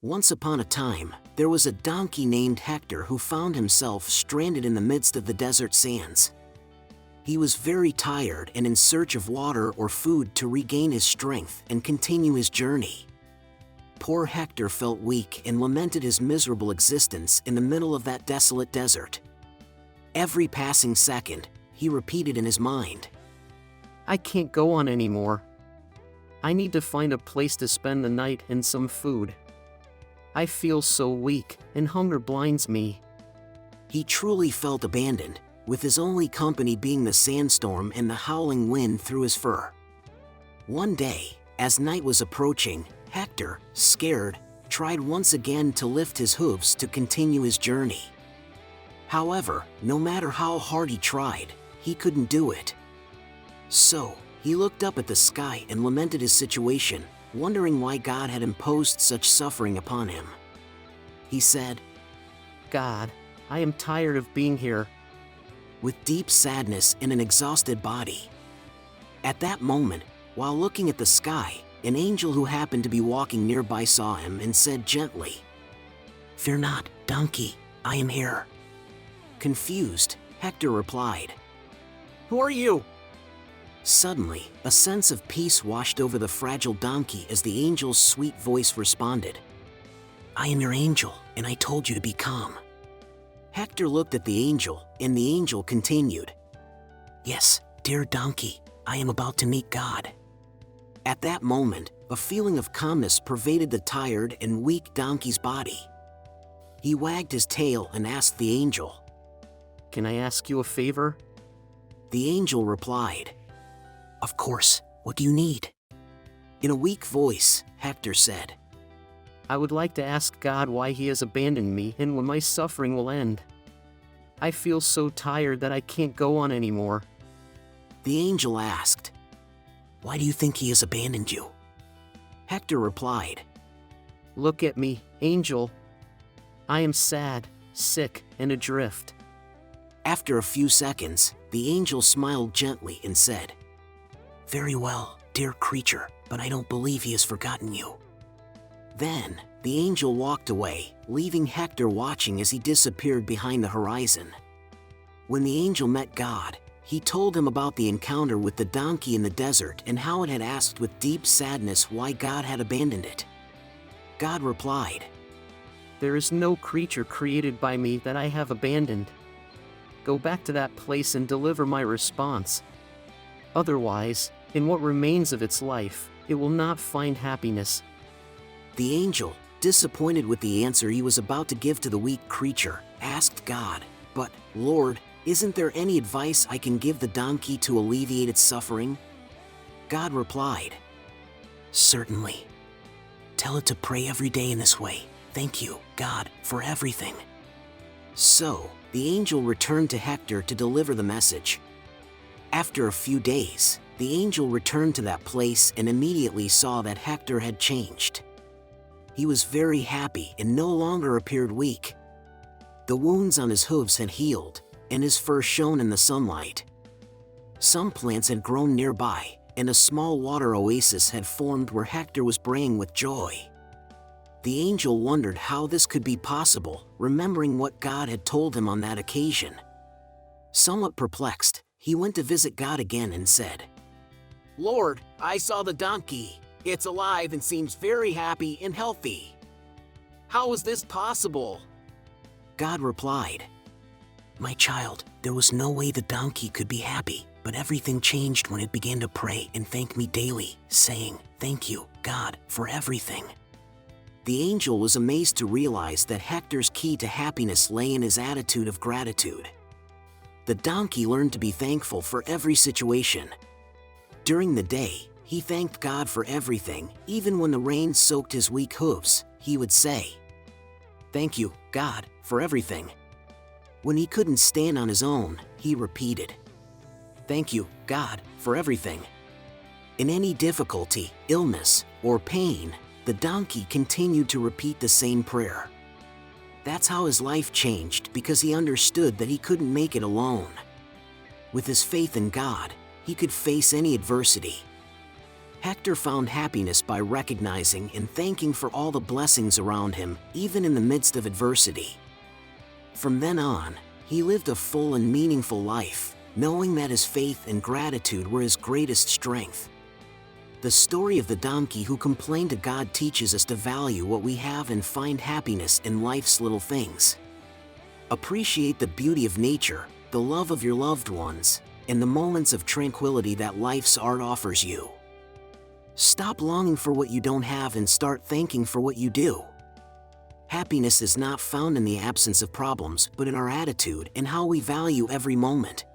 Once upon a time, there was a donkey named Hector who found himself stranded in the midst of the desert sands. He was very tired and in search of water or food to regain his strength and continue his journey. Poor Hector felt weak and lamented his miserable existence in the middle of that desolate desert. Every passing second, he repeated in his mind, I can't go on anymore. I need to find a place to spend the night and some food. I feel so weak, and hunger blinds me. He truly felt abandoned, with his only company being the sandstorm and the howling wind through his fur. One day, as night was approaching, Hector, scared, tried once again to lift his hooves to continue his journey. However, no matter how hard he tried, he couldn't do it. So, he looked up at the sky and lamented his situation, wondering why God had imposed such suffering upon him. He said, God, I am tired of being here. With deep sadness in an exhausted body. At that moment, while looking at the sky, an angel who happened to be walking nearby saw him and said gently, Fear not, donkey, I am here. Confused, Hector replied, Who are you? Suddenly, a sense of peace washed over the fragile donkey as the angel's sweet voice responded, I am your angel, and I told you to be calm. Hector looked at the angel, and the angel continued, Yes, dear donkey, I am about to meet God. At that moment, a feeling of calmness pervaded the tired and weak donkey's body. He wagged his tail and asked the angel, Can I ask you a favor? The angel replied, Of course, what do you need? In a weak voice, Hector said, I would like to ask God why he has abandoned me and when my suffering will end. I feel so tired that I can't go on anymore. The angel asked, Why do you think he has abandoned you? Hector replied, Look at me, angel. I am sad, sick, and adrift. After a few seconds, the angel smiled gently and said, Very well, dear creature, but I don't believe he has forgotten you. Then, the angel walked away, leaving Hector watching as he disappeared behind the horizon. When the angel met God, he told him about the encounter with the donkey in the desert and how it had asked with deep sadness why God had abandoned it. God replied, There is no creature created by me that I have abandoned. Go back to that place and deliver my response. Otherwise, in what remains of its life, it will not find happiness. The angel, disappointed with the answer he was about to give to the weak creature, asked God, But, Lord, isn't there any advice I can give the donkey to alleviate its suffering? God replied, Certainly. Tell it to pray every day in this way. Thank you, God, for everything. So, the angel returned to Hector to deliver the message. After a few days, the angel returned to that place and immediately saw that Hector had changed. He was very happy and no longer appeared weak. The wounds on his hooves had healed, and his fur shone in the sunlight. Some plants had grown nearby, and a small water oasis had formed where Hector was braying with joy. The angel wondered how this could be possible, remembering what God had told him on that occasion. Somewhat perplexed, he went to visit God again and said, Lord, I saw the donkey. It's alive and seems very happy and healthy. How is this possible? God replied, My child, there was no way the donkey could be happy, but everything changed when it began to pray and thank me daily, saying, Thank you, God, for everything. The angel was amazed to realize that Hector's key to happiness lay in his attitude of gratitude. The donkey learned to be thankful for every situation. During the day, he thanked God for everything. Even when the rain soaked his weak hooves, he would say, Thank you, God, for everything. When he couldn't stand on his own, he repeated, Thank you, God, for everything. In any difficulty, illness, or pain, the donkey continued to repeat the same prayer. That's how his life changed, because he understood that he couldn't make it alone. With his faith in God, he could face any adversity. Hector found happiness by recognizing and thanking for all the blessings around him, even in the midst of adversity. From then on, he lived a full and meaningful life, knowing that his faith and gratitude were his greatest strength. The story of the donkey who complained to God teaches us to value what we have and find happiness in life's little things. Appreciate the beauty of nature, the love of your loved ones, and the moments of tranquility that life's art offers you. Stop longing for what you don't have and start thanking for what you do. Happiness is not found in the absence of problems, but in our attitude and how we value every moment.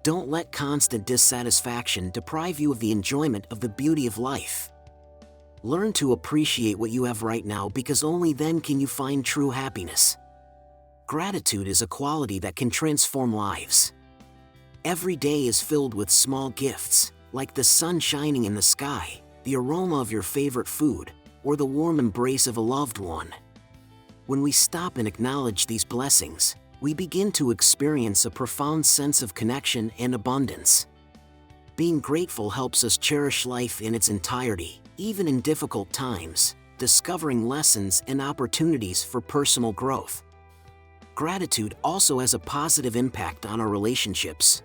Don't let constant dissatisfaction deprive you of the enjoyment of the beauty of life. Learn to appreciate what you have right now, because only then can you find true happiness. Gratitude is a quality that can transform lives. Every day is filled with small gifts, like the sun shining in the sky, the aroma of your favorite food, or the warm embrace of a loved one. When we stop and acknowledge these blessings, we begin to experience a profound sense of connection and abundance. Being grateful helps us cherish life in its entirety, even in difficult times, discovering lessons and opportunities for personal growth. Gratitude also has a positive impact on our relationships.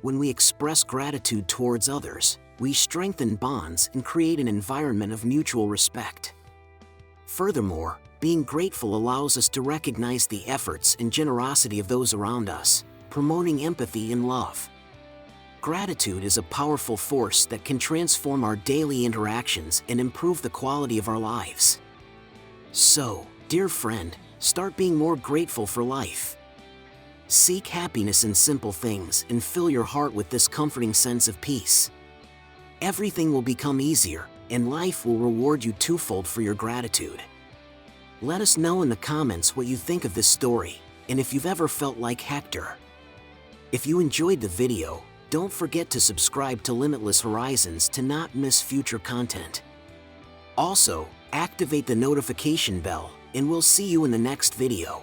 When we express gratitude towards others, we strengthen bonds and create an environment of mutual respect. Furthermore, being grateful allows us to recognize the efforts and generosity of those around us, promoting empathy and love. Gratitude is a powerful force that can transform our daily interactions and improve the quality of our lives. So, dear friend, start being more grateful for life. Seek happiness in simple things and fill your heart with this comforting sense of peace. Everything will become easier, and life will reward you twofold for your gratitude. Let us know in the comments what you think of this story, and if you've ever felt like Hector. If you enjoyed the video, don't forget to subscribe to Limitless Horizons to not miss future content. Also, activate the notification bell, and we'll see you in the next video.